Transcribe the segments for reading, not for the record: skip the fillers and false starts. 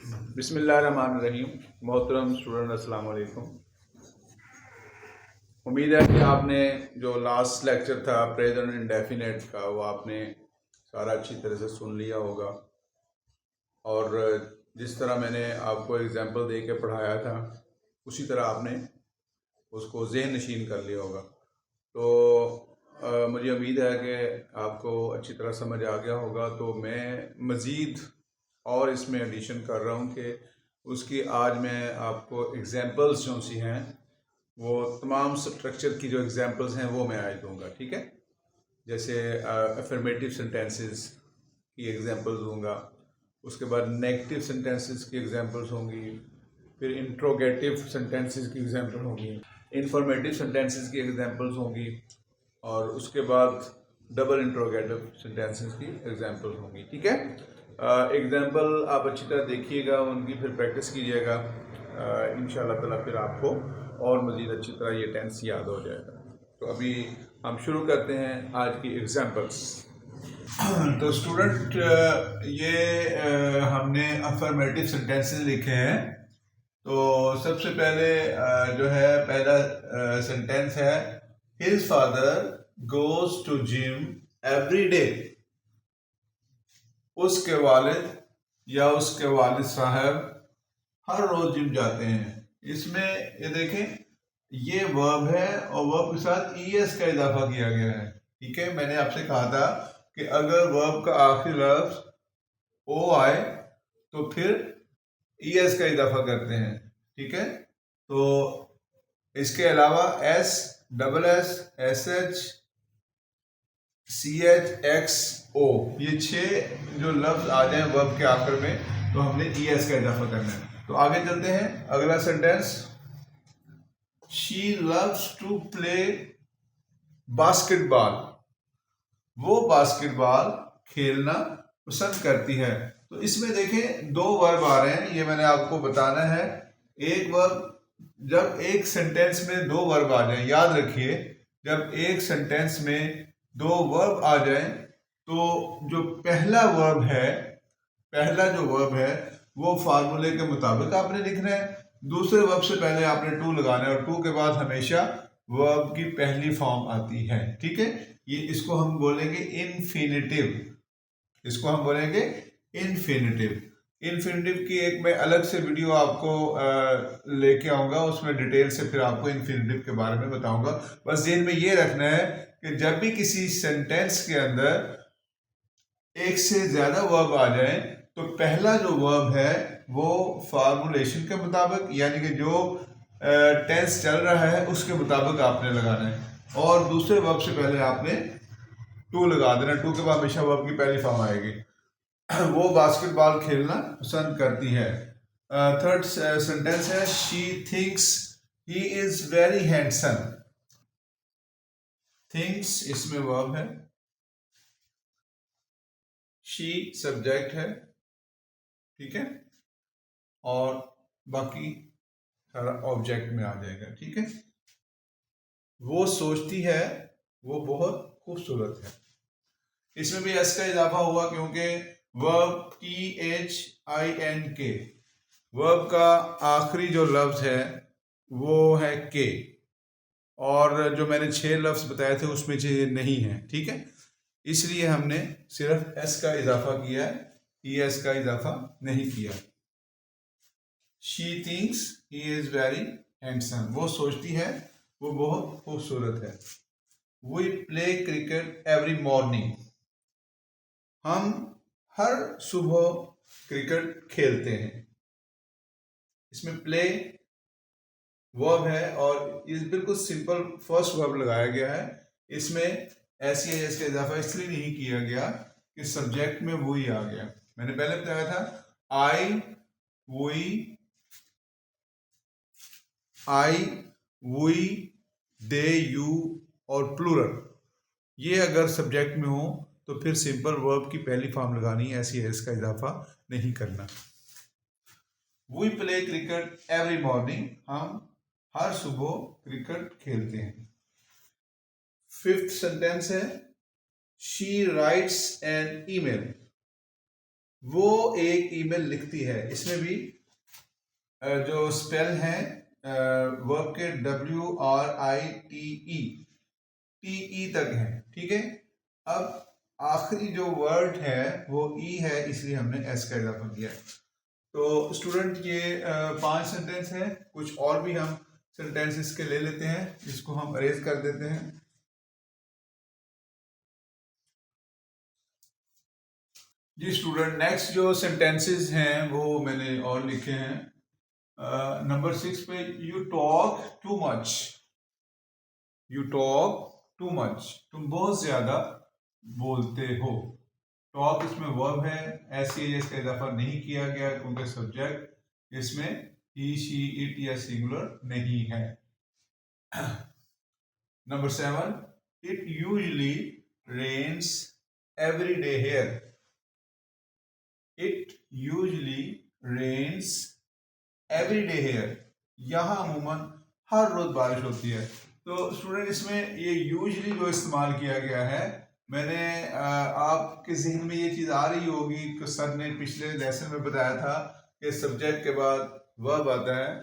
बिस्मिल्लाहिर्रहमानिर्रहीम। मोहतरम स्टूडेंट, अस्सलाम वालेकुम। उम्मीद है कि आपने जो लास्ट लेक्चर था प्रेजेंट इंडेफिनेट का वो आपने सारा अच्छी तरह से सुन लिया होगा, और जिस तरह मैंने आपको एग्जांपल दे के पढ़ाया था उसी तरह आपने उसको ज़हन नशीन कर लिया होगा। तो मुझे उम्मीद है कि आपको अच्छी तरह समझ आ गया होगा। तो मैं मज़ीद और इसमें एडिशन कर रहा हूँ कि उसकी आज मैं आपको एग्जांपल्स जो सी हैं वो तमाम स्ट्रक्चर की जो एग्जांपल्स हैं वो मैं आज दूंगा, ठीक है। जैसे अफर्मेटिव सेंटेंसेस की एग्जांपल्स दूंगा, उसके बाद नेगेटिव सेंटेंसेस की एग्जांपल्स होंगी, फिर इंट्रोगेटिव सेंटेंसेस की एग्जांपल होंगी, इंफॉर्मेटिव सेंटेंसेस की एग्जांपल्स होंगी, और उसके बाद डबल इंट्रोगेटिव सेंटेंसेस की एग्जांपल्स होंगी, ठीक है। एग्जांपल आप अच्छी तरह देखिएगा, उनकी फिर प्रैक्टिस कीजिएगा। इंशाल्लाह ताला फिर आपको और मज़ीद अच्छी तरह ये टेंस याद हो जाएगा। तो अभी हम शुरू करते हैं आज की एग्जांपल्स। तो स्टूडेंट, ये हमने अफर्मेटिव सेंटेंसेस लिखे हैं। तो सबसे पहले जो है पहला सेंटेंस है, his father goes to gym every day. उसके वालिद या उसके वालिद साहब हर रोज जिम जाते हैं। इसमें ये देखें, ये वर्ब है और वर्ब के साथ ईएस का इजाफा किया गया है, ठीक है। मैंने आपसे कहा था कि अगर वर्ब का आखिरी लफ्ज ओ आए तो फिर ईएस का इजाफा करते हैं, ठीक है। तो इसके अलावा S, double S, S H, C H, X, O, ये 6 जो लफ्ज आ जाए वर्ब के आखिर में तो हमने ईएस का इजाफा करना है। तो आगे चलते हैं, अगला sentence, she loves to play basketball. वो बास्केटबॉल खेलना पसंद करती है। तो इसमें देखें दो वर्ब आ रहे हैं, ये मैंने आपको बताना है। एक वर्ब, जब एक सेंटेंस में दो वर्ब आ जाए, याद रखिए, जब एक सेंटेंस में दो वर्ब आ जाए तो जो पहला वर्ब है, पहला जो वर्ब है वो फार्मूले के मुताबिक आपने लिखना है। दूसरे वर्ब से पहले आपने टू लगाना है और टू के बाद हमेशा वर्ब की पहली फॉर्म आती है, ठीक है। ये इसको हम बोलेंगे इन्फिनिटिव, इसको हम बोलेंगे इन्फिनिटिव। इन्फिनिटिव की एक मैं अलग से वीडियो आपको लेके आऊंगा, उसमें डिटेल से फिर आपको इन्फिनिटिव के बारे में बताऊंगा। बस ज़हन में ये रखना है कि जब भी किसी सेंटेंस के अंदर एक से ज्यादा वर्ब आ जाए तो पहला जो वर्ब है वो फार्मूलेशन के मुताबिक, यानी कि जो टेंस चल रहा है उसके मुताबिक आपने लगाना है, और दूसरे वर्ब से पहले आपने टू लगा देना। टू के बाद हमेशा वर्ब की पहली फॉर्म आएगी। वो बास्केटबॉल खेलना पसंद करती है। थर्ड सेंटेंस है, she thinks he is very handsome. Thinks इसमें वर्ब है, शी सब्जेक्ट है, ठीक है, और बाकी सारा ऑब्जेक्ट में आ जाएगा, ठीक है। वो सोचती है वो बहुत खूबसूरत है। इसमें भी एस का इजाफा हुआ क्योंकि वर्ब THINK, वर्ब का आखिरी जो लफ्ज है वो है के, और जो मैंने 6 लफ्ज बताए थे उसमें से नहीं है, ठीक है। इसलिए हमने सिर्फ एस का इजाफा किया है, ES का इजाफा नहीं किया। She thinks he is very handsome, वो सोचती है वो बहुत खूबसूरत है। We play cricket every morning, हम हर सुबह क्रिकेट खेलते हैं। इसमें प्ले वर्ब है और ये बिल्कुल सिंपल फर्स्ट वर्ब लगाया गया है। इसमें एस का इजाफा इसलिए नहीं किया गया कि सब्जेक्ट में वो ही आ गया। मैंने पहले बताया था आई, वी, दे, यू और प्लूरल, ये अगर सब्जेक्ट में हो तो फिर सिंपल वर्ब की पहली फॉर्म लगानी है, एस का इजाफा नहीं करना। We play cricket every morning, हम हर सुबह क्रिकेट खेलते हैं। फिफ्थ सेंटेंस है, शी राइट्स एन ईमेल। वो एक ईमेल लिखती है। इसमें भी जो स्पेल है वर्ब के WRITE तक है, ठीक है। अब आखिरी जो वर्ड है वो ई है, इसलिए हमने एस का इजाफा किया है। तो स्टूडेंट ये 5 सेंटेंस है। कुछ और भी हम सेंटेंस इसके ले लेते हैं, इसको हम अरेज कर देते हैं। जी स्टूडेंट, नेक्स्ट जो सेंटेंसेस हैं वो मैंने और लिखे हैं। नंबर 6 पे, you talk too much. You talk too much, तुम बहुत ज्यादा बोलते हो। टॉक इसमें वर्ब है, एस का इजाफा नहीं किया गया क्योंकि सब्जेक्ट इसमें ही, शी, इट या सिंगुलर नहीं है। Number 7, it usually rains every day here. It usually rains every day here, यहाँ अमूमन हर रोज बारिश होती है। तो स्टूडेंट इसमें ये यूजली जो इस्तेमाल किया गया है, मैंने आपके जहन में ये चीज़ आ रही होगी कि सर ने पिछले लेसन में बताया था कि सब्जेक्ट के बाद वर्ब आता है।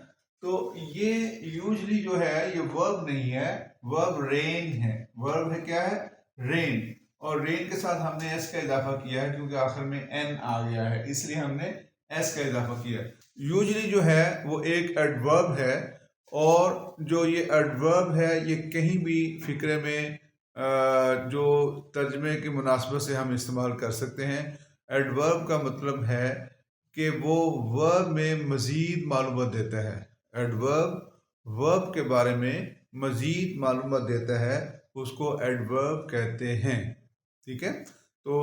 तो ये यूजली जो है ये वर्ब नहीं है, वर्ब रेन है। वर्ब है क्या है? रेन। और रेन के साथ हमने एस का इजाफा किया है क्योंकि आखिर में एन आ गया है, इसलिए हमने एस का इजाफा किया है। यूजली जो है वो एक एडवर्ब है, और जो ये एडवर्ब है ये कहीं भी फिक्रे में जो तर्जमे की मुनासबत से हम इस्तेमाल कर सकते हैं। एडवर्ब का मतलब है कि वो वर्ब में मज़ीद मालूमात देता है। एडवर्ब वर्ब के बारे में मज़ीद मालूमात देता है, उसको एडवर्ब कहते हैं, ठीक है। तो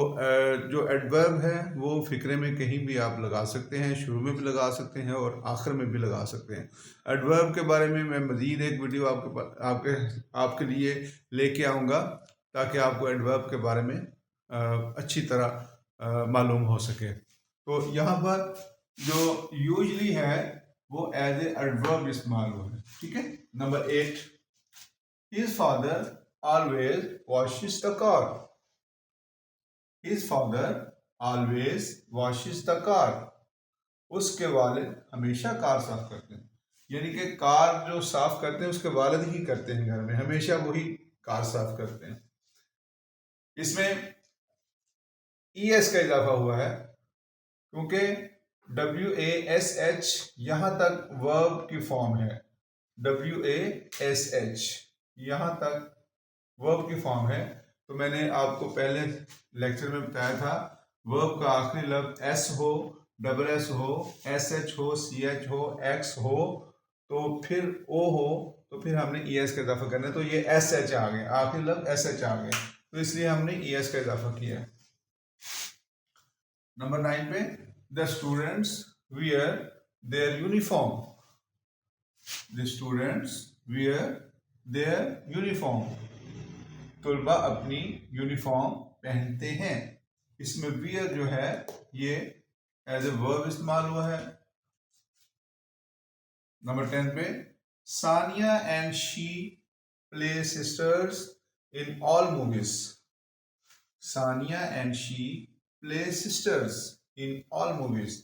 जो एडवर्ब है वो फिक्रे में कहीं भी आप लगा सकते हैं, शुरू में भी लगा सकते हैं और आखिर में भी लगा सकते हैं। एडवर्ब के बारे में मैं मज़ीद एक वीडियो आपके लिए लेके आऊँगा ताकि आपको एडवर्ब के बारे में अच्छी तरह मालूम हो सके। तो यहाँ पर जो यूजली है वो एज ए एडवर्ब इस्तेमाल हुआ है, ठीक है। Number 8, his father always washes the car. His father always washes the car. उसके वालिद हमेशा कार साफ करते हैं, यानी कि कार जो साफ करते हैं उसके वालिद ही करते हैं, घर में हमेशा वही कार साफ करते हैं। इसमें ES का इजाफा हुआ है क्योंकि WASH यहाँ तक वर्ब की फॉर्म है। WASH यहाँ तक वर्ब की फॉर्म है। तो मैंने आपको पहले लेक्चर में बताया था, वर्ब का आखिरी लफ्ज एस हो, डबल एस हो, SH हो, CH हो, X हो, तो फिर O हो, तो फिर हमने ES का इजाफा करना है। तो ये SH आ गए, आखिरी लफ्ज SH आ गए, तो इसलिए हमने ES का इजाफा किया। नंबर 9 पे, the students wear their uniform. The students wear their uniform, तुलबा अपनी यूनिफॉर्म पहनते हैं। इसमें वियर जो है ये एज ए वर्ब इस्तेमाल हुआ है। नंबर 10 पे, Sania and she play sisters in all movies. Sania and she play sisters in all movies.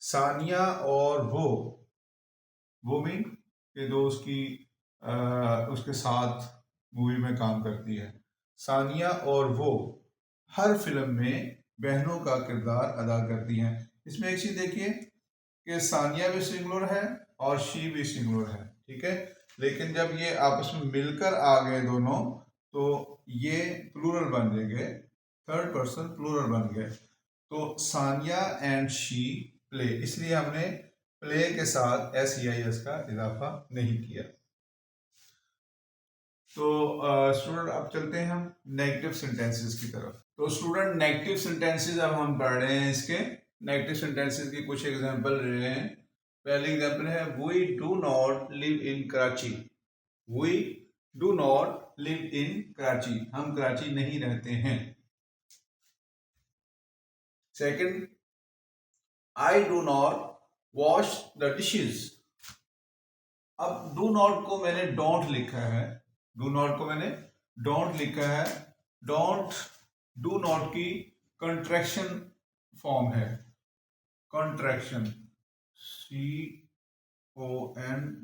Sania और वो मीन कि जो उसके साथ मूवी में काम करती है। सानिया और वो हर फिल्म में बहनों का किरदार अदा करती हैं। इसमें एक चीज देखिए कि सानिया भी सिंगुलर है और शी भी सिंगुलर है, ठीक है। लेकिन जब ये आपस में मिलकर आ गए दोनों, तो ये प्लूरल बन गए, थर्ड पर्सन प्लूरल बन गए। तो सानिया एंड शी प्ले, इसलिए हमने प्ले के साथ SEIS का इजाफा नहीं किया। तो स्टूडेंट अब चलते हैं हम नेगेटिव सेंटेंसेस की तरफ। तो स्टूडेंट नेगेटिव सेंटेंसेस अब हम पढ़ रहे हैं। इसके नेगेटिव सेंटेंसेस की कुछ एग्जांपल ले रहे हैं। पहली एग्जांपल है, we do not live in Karachi. We do not live in Karachi, हम कराची नहीं रहते हैं। Second, I do not wash the dishes. अब डू नॉट को मैंने डोंट लिखा है, डू नॉट को मैंने डोंट लिखा है। डोंट डू नॉट की कंट्रैक्शन फॉर्म है। कॉन्ट्रैक्शन, CONTRACTION,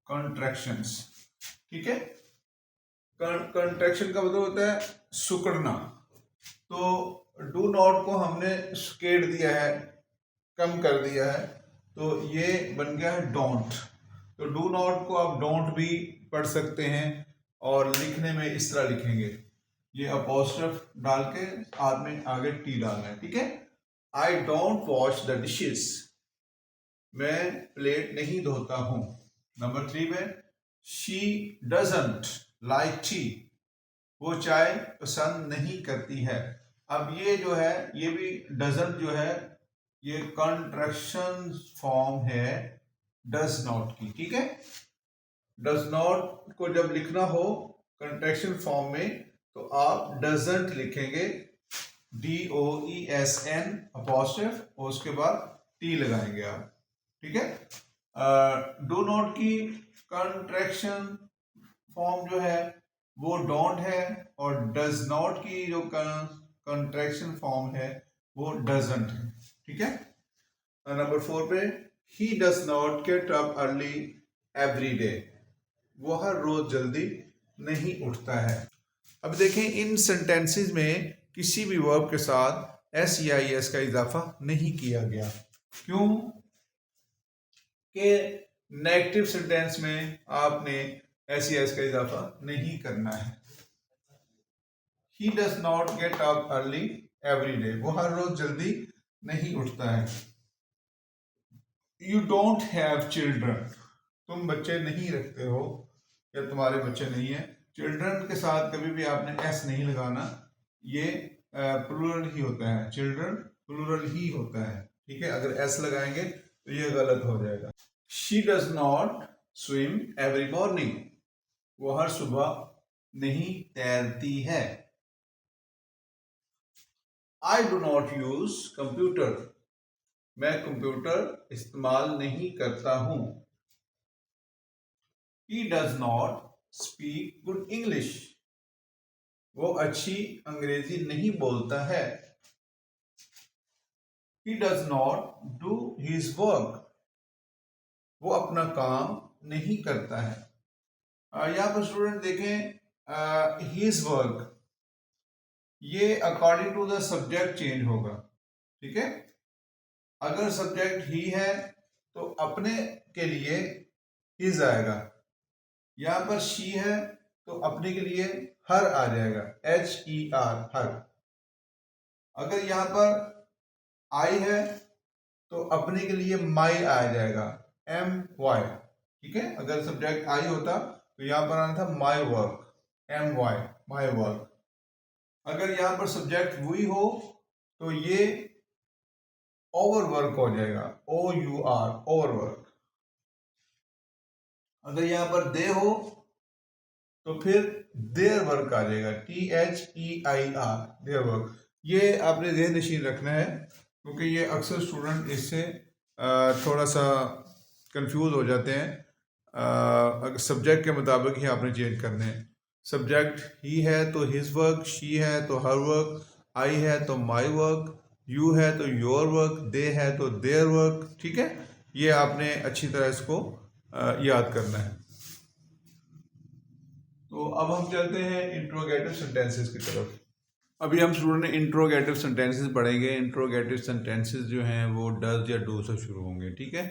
कॉन्ट्रैक्शंस, ठीक है। कंट्रैक्शन का मतलब होता है सुकड़ना। तो डू नॉट को हमने स्केट दिया है, कम कर दिया है, तो ये बन गया है डोंट। तो डू नॉट को आप डोंट भी पढ़ सकते हैं और लिखने में इस तरह लिखेंगे, ये अपोस्ट्रोफ डाल के बाद में आगे टी डालना है, ठीक है। I don't wash the dishes, मैं प्लेट नहीं धोता हूं। नंबर 3 में शी डजंट लाइक टी, वो चाय पसंद नहीं करती है। अब ये जो है, ये भी डजंट जो है, ये कॉन्ट्रैक्शन फॉर्म है डज नॉट की, ठीक है। डज नॉट को जब लिखना हो कॉन्ट्रैक्शन फॉर्म में तो आप डजंट लिखेंगे, DOESN अपोस्ट्रोफ और उसके बाद टी लगाएंगे आप, ठीक है। डू नॉट की कॉन्ट्रैक्शन फॉर्म जो है वो डोंट है, और डज नॉट की जो कॉन्ट्रैक्शन फॉर्म है वो डजंट है, ठीक है। नंबर 4 पे he does not get up early every day, वो हर रोज जल्दी नहीं उठता है। अब देखें इन सेंटेंसेस में किसी भी वर्ब के साथ SEIS का इजाफा नहीं किया गया। क्यों कि नेगेटिव सेंटेंस में आपने SEIS का इजाफा नहीं करना है। He does not get up early every day, वो हर रोज जल्दी नहीं उठता है। You don't have children, तुम बच्चे नहीं रखते हो या तुम्हारे बच्चे नहीं है। चिल्ड्रन के साथ कभी भी आपने S नहीं लगाना, ये प्लूरल ही होता है, चिल्ड्रन प्लूरल ही होता है, ठीक है। अगर S लगाएंगे तो ये गलत हो जाएगा। She does not swim every morning, वो हर सुबह नहीं तैरती है। I do not use computer, मैं कंप्यूटर इस्तेमाल नहीं करता हूं। He does not speak good English, वो अच्छी अंग्रेजी नहीं बोलता है। He does not do his work, वो अपना काम नहीं करता है। यहाँ पर स्टूडेंट देखें his work, ये according to the subject change होगा, ठीक है। अगर सब्जेक्ट ही है तो अपने के लिए हिज आएगा, यहां पर शी है तो अपने के लिए हर आ जाएगा, HER, हर। अगर यहां पर आई है तो अपने के लिए माई आ जाएगा, MY, ठीक है। अगर सब्जेक्ट आई होता तो यहां पर आना था my work, MY, my work. अगर यहां पर सब्जेक्ट वी हो तो ये ओवर वर्क हो जाएगा, OUR, ओवर वर्क। अगर यहां पर दे हो तो फिर देयर वर्क आ जाएगा, THEIR, देयर वर्क। ये आपने ज़हन नशीन रखना है क्योंकि ये अक्सर स्टूडेंट इससे थोड़ा सा कंफ्यूज हो जाते हैं। अगर सब्जेक्ट के मुताबिक ही आपने चेंज करने हैं। सब्जेक्ट ही है तो हिज वर्क, शी है तो हर वर्क, आई है तो माई वर्क, यू है तो योर वर्क, दे है तो देयर वर्क, ठीक है। ये आपने अच्छी तरह इसको याद करना है। तो अब हम चलते हैं इंट्रोगेटिव सेंटेंसेस की तरफ। अभी हम स्टूडेंट ने इंट्रोगेटिव सेंटेंसेस पढ़ेंगे। इंट्रोगेटिव सेंटेंसेस जो हैं वो डज या डू से शुरू होंगे, ठीक है।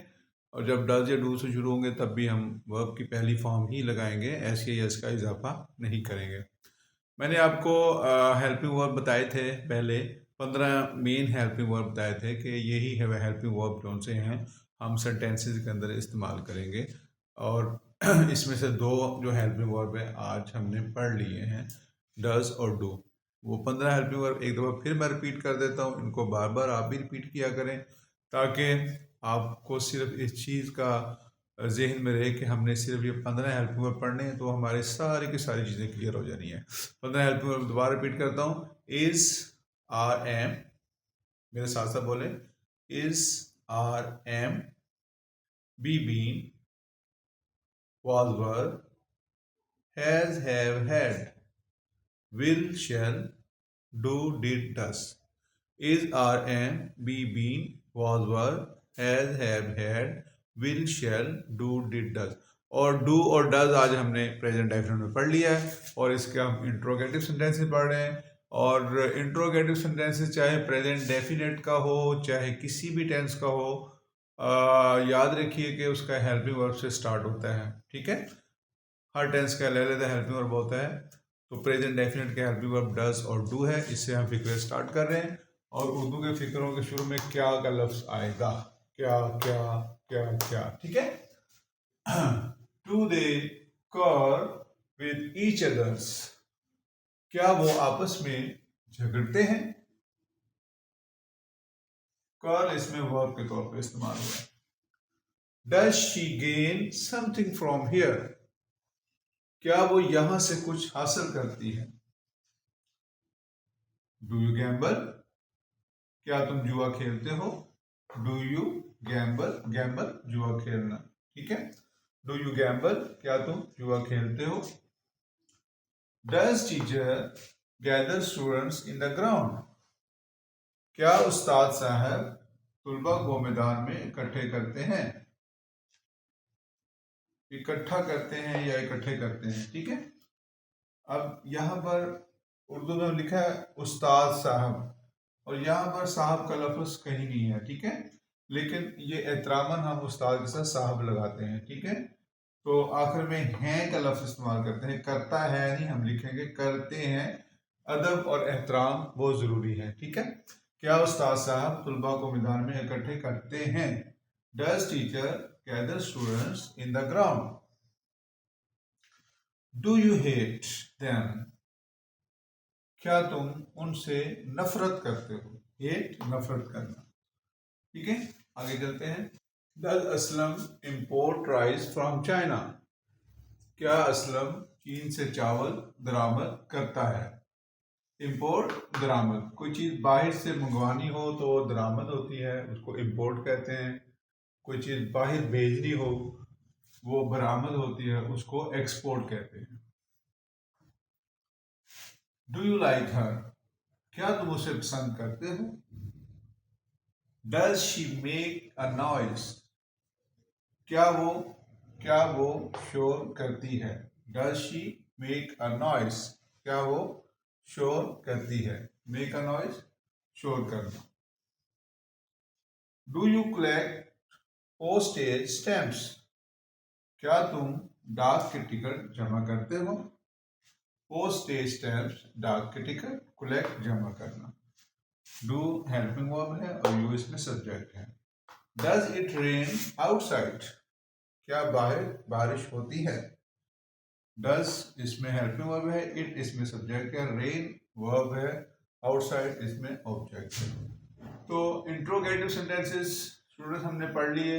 और जब डज या डू से शुरू होंगे तब भी हम वर्ब की पहली फॉर्म ही लगाएंगे, SES का इजाफा नहीं करेंगे। मैंने आपको हेल्पिंग वर्ब बताए थे पहले, 15 मेन हेल्पिंग वर्ब बताए थे कि यही है वह हेल्पिंग वर्ब कौन से हैं हम सेंटेंसेस के अंदर इस्तेमाल करेंगे। और इसमें से 2 जो हेल्पिंग वर्ब है आज हमने पढ़ लिए हैं, डज और डू। वो 15 हेल्पिंग वर्ब एक दफ़ा फिर मैं रिपीट कर देता हूँ, इनको बार बार आप भी रिपीट किया करें ताकि आपको सिर्फ इस चीज़ का जहन में रहे कि हमने सिर्फ ये 15 हेल्पिंग वर्ब पढ़ने हैं, तो हमारे सारी की सारी चीज़ें क्लियर हो जानी है। 15 हेल्पिंग वर्ब दोबारा रिपीट करता हूँ, इज़, आर, एम, मेरे साथ साथ बोले, is, are, am, be, been, was, were, has, have, had, will, shall, do, did, does. Is, are, am, be, been, was, were, has, have, had, will, shall, do, did, does. और do और does आज हमने present definite में पढ़ लिया है और इसके हम इंट्रोगेटिव सेंटेंसेस पढ़ रहे हैं। और इंट्रोगेटिव सेंटेंसेस चाहे प्रेजेंट डेफिनेट का हो चाहे किसी भी टेंस का हो, याद रखिए कि उसका हेल्पिंग वर्ब से स्टार्ट होता है। ठीक है, हर टेंस का अलग हेल्पिंग वर्ब होता है। तो प्रेजेंट डेफिनेट का हेल्पिंग वर्ब डज और डू है। इससे हम फिक्र स्टार्ट कर रहे हैं। और उर्दू के फिक्रों के शुरू में क्या का लफ्ज आएगा, क्या क्या क्या क्या। ठीक है, डू दे कर विद ईच अदर्स, क्या वो आपस में झगड़ते हैं। कर इसमें वर्ब के तौर पर इस्तेमाल हुआ है। Does she gain something from here, क्या वो यहां से कुछ हासिल करती है। डू यू गैम्बल, क्या तुम जुआ खेलते हो। डू यू गैम्बल, गैम्बल जुआ खेलना। ठीक है, डू यू गैम्बल, क्या तुम जुआ खेलते हो। Does teacher gather students in the ground, क्या उस्ताद साहब तुलबा को मैदान में इकट्ठे करते हैं। इकट्ठा करते हैं या इकट्ठे करते हैं। ठीक है, अब यहां पर उर्दू में लिखा है उस्ताद साहब और यहाँ पर साहब का लफ्ज कहीं नहीं है। ठीक है, लेकिन ये एहतरामन हम उस्ताद के साथ साहब लगाते हैं। ठीक है, तो आखिर में हैं का लफ्ज इस्तेमाल करते हैं, करता है नहीं हम लिखेंगे करते हैं। अदब और एहतराम बहुत जरूरी है। ठीक है, क्या उस्ताद साहब तुलबा को मैदान में इकट्ठे करते हैं। Does teacher gather students in the ground. Do you hate them, क्या तुम उनसे नफरत करते हो। हेट नफरत करना। ठीक है, आगे चलते हैं। Does Aslam import rice from China, क्या असलम चीन से चावल दरामद करता है। इंपोर्ट दरामद, कोई चीज बाहर से मंगवानी हो तो वो दरामद होती है, उसको इंपोर्ट कहते हैं। कोई चीज बाहर भेजनी हो वो बरामद होती है, उसको एक्सपोर्ट कहते हैं। डू यू लाइक हर, क्या तुम उसे पसंद करते हो। Does she make a noise, क्या वो शोर करती है। Does she make a noise, क्या वो शोर करती है। मेक अ नॉइज शोर करना। Do you collect postage stamps, क्या तुम डाक के टिकट जमा करते हो। पोस्टेज स्टैम्प्स डाक के टिकट, कलेक्ट जमा करना। डू हेल्पिंग वर्ब है और यू इसमें सब्जेक्ट है। डज इट रेन आउटसाइड, क्या बाहर बारिश होती है। डज इसमें हेल्पिंग वर्ब है, इट इसमें सब्जेक्ट है, रेन वर्ब है, आउटसाइड इसमें ऑब्जेक्ट है। तो इंट्रोगेटिव सेंटेंसेस स्टूडेंट्स हमने पढ़ लिए।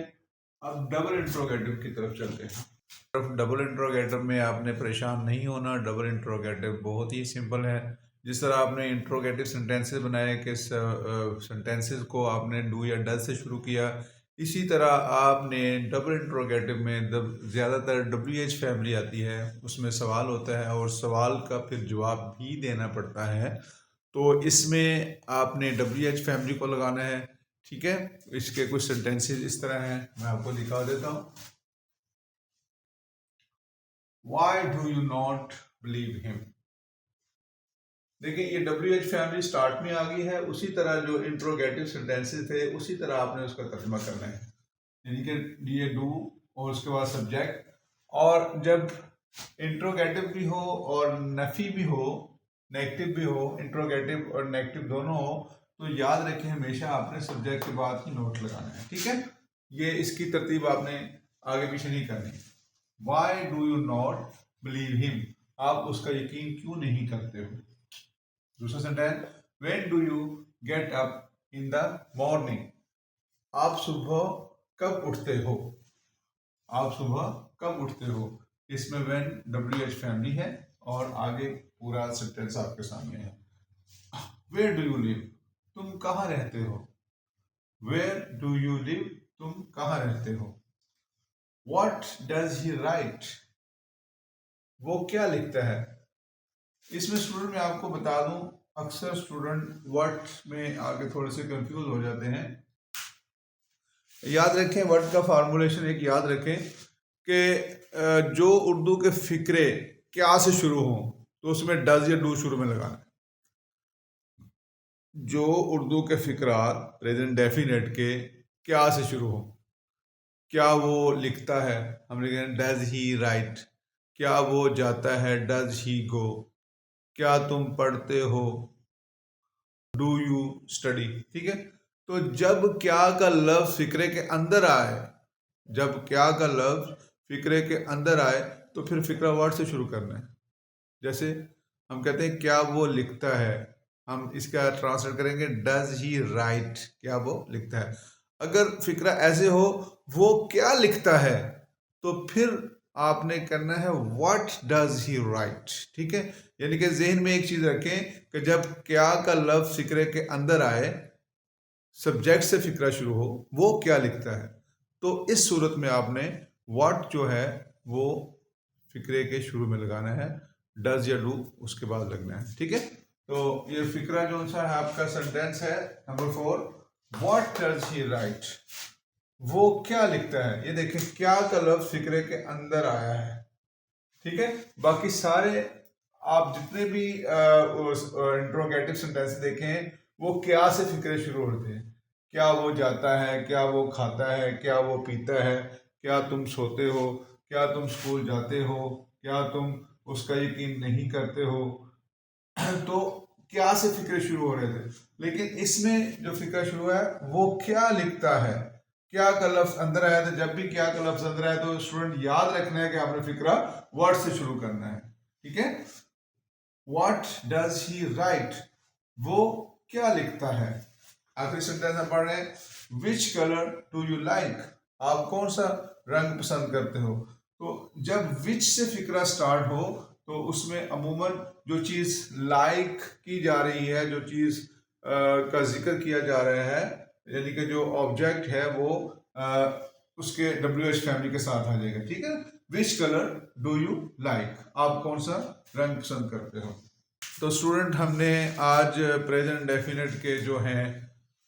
अब डबल इंट्रोगेटिव की तरफ चलते हैं। डबल इंट्रोगेटिव में आपने परेशान नहीं होना। डबल इंट्रोगेटिव बहुत ही सिंपल है। जिस तरह आपने इंट्रोगेटिव सेंटेंसेस बनाए कि सेंटेंसेस को आपने डू या डज से शुरू किया, इसी तरह आपने डबल इंट्रोगेटिव में ज़्यादातर WH फैमिली आती है, उसमें सवाल होता है और सवाल का फिर जवाब भी देना पड़ता है। तो इसमें आपने WH फैमिली को लगाना है। ठीक है, इसके कुछ सेंटेंसेस इस तरह हैं, मैं आपको दिखा देता हूँ। Why do you not believe him? देखिए ये WH फैमिली स्टार्ट में आ गई है, उसी तरह जो इंट्रोगेटिव सेंटेंसेस थे उसी तरह आपने उसका तर्जुमा करना है, यानी कि ये डू और उसके बाद सब्जेक्ट। और जब इंट्रोगेटिव भी हो और नफी भी हो, नेगेटिव भी हो, इंट्रोगेटिव और नेगेटिव दोनों हो, तो याद रखें हमेशा आपने सब्जेक्ट के बाद ही नोट लगाना है। ठीक है, ये इसकी तरतीब आपने आगे पीछे नहीं करनी। Why do you not believe him, आप उसका यकीन क्यों नहीं करते हो। दूसरा sentence, when do you get up in the morning, आप सुबह कब उठते हो। आप सुबह कब उठते हो, इसमें व्हेन WH फैमिली है और आगे पूरा सेंटेंस आपके सामने है। वेयर डू यू लिव, तुम कहाँ रहते हो। वेयर डू यू लिव, तुम कहाँ रहते हो। व्हाट डज ही राइट, वो क्या लिखता है। इसमें स्टूडेंट मैं आपको बता दूं, अक्सर स्टूडेंट वर्ड में आगे थोड़े से कंफ्यूज हो जाते हैं। याद रखें, वर्ड का फार्मूलेशन एक याद रखें कि जो उर्दू के फिक्रे क्या से शुरू हों तो उसमें डज या डू शुरू में लगाना है। जो उर्दू के फिक्रात प्रेजेंट डेफिनेट के क्या से शुरू हो, क्या वो लिखता है, हम लिखेंगे डज ही राइट, क्या वो जाता है डज ही गो, क्या तुम पढ़ते हो डू यू स्टडी। ठीक है, तो जब क्या का लफ्ज फिक्रे के अंदर आए, जब क्या का लफ्ज फिक्रे के अंदर आए तो फिर फिक्रा वर्ड से शुरू करना है। जैसे हम कहते हैं क्या वो लिखता है, हम इसका ट्रांसलेट करेंगे डज ही राइट, क्या वो लिखता है। अगर फिक्रा ऐसे हो वो क्या लिखता है तो फिर आपने करना है व्हाट डज ही राइट। ठीक है, यानी कि जहन में एक चीज रखें कि जब क्या का लफ्ज फिक्रे के अंदर आए, सब्जेक्ट से फिक्रा शुरू हो, वो क्या लिखता है, तो इस सूरत में आपने व्हाट जो है वो फिक्रे के शुरू में लगाना है, डज या डू उसके बाद लगना है। ठीक है, तो ये फिक्रा जो सा है आपका सेंटेंस है number 4, what does he right, वो क्या लिखता है। ये देखें क्या का लफ्ज फिक्रे के अंदर आया है। ठीक है, बाकी सारे आप जितने भी इंट्रोगेटिव सेंटेंस देखें वो क्या से फिक्रे शुरू होते हैं। क्या वो जाता है, क्या वो खाता है, क्या वो पीता है, क्या तुम सोते हो, क्या तुम स्कूल जाते हो, क्या तुम उसका यकीन नहीं करते हो। तो क्या से फिक्रे शुरू हो रहे थे, लेकिन इसमें जो फिक्र शुरू है वो क्या लिखता है। क्या का लफ्ज अंदर आया था, जब भी क्या का लफ्ज अंदर आया तो स्टूडेंट याद रखना है कि आपने फिक्रा वर्ड से शुरू करना है। ठीक है, व्हाट डज ही राइट, वो क्या लिखता है। आखिरी सेंटेंस हम पढ़ रहे हैं, which colour do you like, आप कौन सा रंग पसंद करते हो। तो जब विच से फिक्रा स्टार्ट हो तो उसमें अमूमन जो चीज़ लाइक की जा रही है, जो चीज़ का जिक्र किया जा रहा है, यानी कि जो ऑब्जेक्ट है वो उसके WH फैमिली के साथ आ जाएगा। ठीक है, which colour do you like, आप कौन सा रंग पसंद करते हो। तो स्टूडेंट हमने आज प्रेजेंट डेफिनेट के जो हैं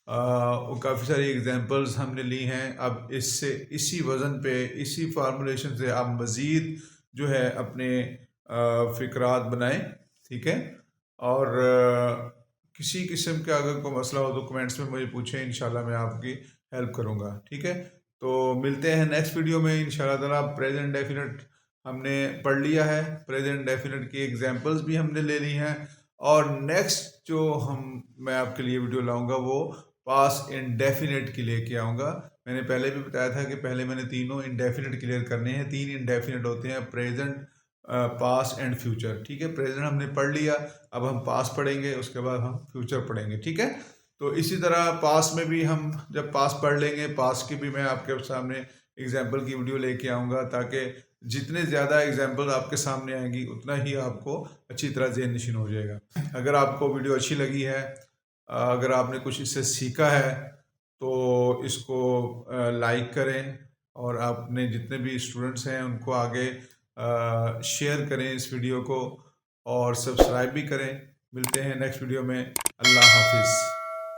वो काफ़ी सारी एग्जांपल्स हमने ली हैं। अब इससे इसी वज़न पे इसी फार्मूलेशन से आप मज़ीद जो है अपने फ़िक्रात बनाएं। ठीक है, और किसी किस्म का अगर कोई मसला हो तो कमेंट्स में मुझे पूछें, इंशाल्लाह मैं आपकी हेल्प करूँगा। ठीक है, तो मिलते हैं नेक्स्ट वीडियो में इंशाल्लाह ताला। प्रेजेंट डेफिनेट हमने पढ़ लिया है, प्रेजेंट डेफिनेट की एग्जांपल्स भी हमने ले ली हैं, और नेक्स्ट जो मैं आपके लिए वीडियो लाऊंगा वो पास इंडेफिनेट की लेके आऊँगा। मैंने पहले भी बताया था कि पहले मैंने तीनों इंडेफिनेट क्लियर करने हैं। 3 इंडेफिनेट होते हैं, प्रेजेंट, पास्ट एंड फ्यूचर। ठीक है, प्रेजेंट हमने पढ़ लिया, अब हम पास्ट पढ़ेंगे, उसके बाद हम फ्यूचर पढ़ेंगे। ठीक है, तो इसी तरह पास्ट में भी हम जब पास्ट पढ़ लेंगे, पास्ट की भी मैं आपके सामने एग्जाम्पल की वीडियो लेके आऊँगा, ताकि जितने ज़्यादा एग्जाम्पल आपके सामने आएंगी उतना ही आपको अच्छी तरह ज़हन नशीन हो जाएगा। अगर आपको वीडियो अच्छी लगी है, अगर आपने कुछ इससे सीखा है तो इसको लाइक करें, और अपने जितने भी स्टूडेंट्स हैं उनको आगे शेयर करें इस वीडियो को, और सब्सक्राइब भी करें। मिलते हैं नेक्स्ट वीडियो में। अल्लाह हाफिज़।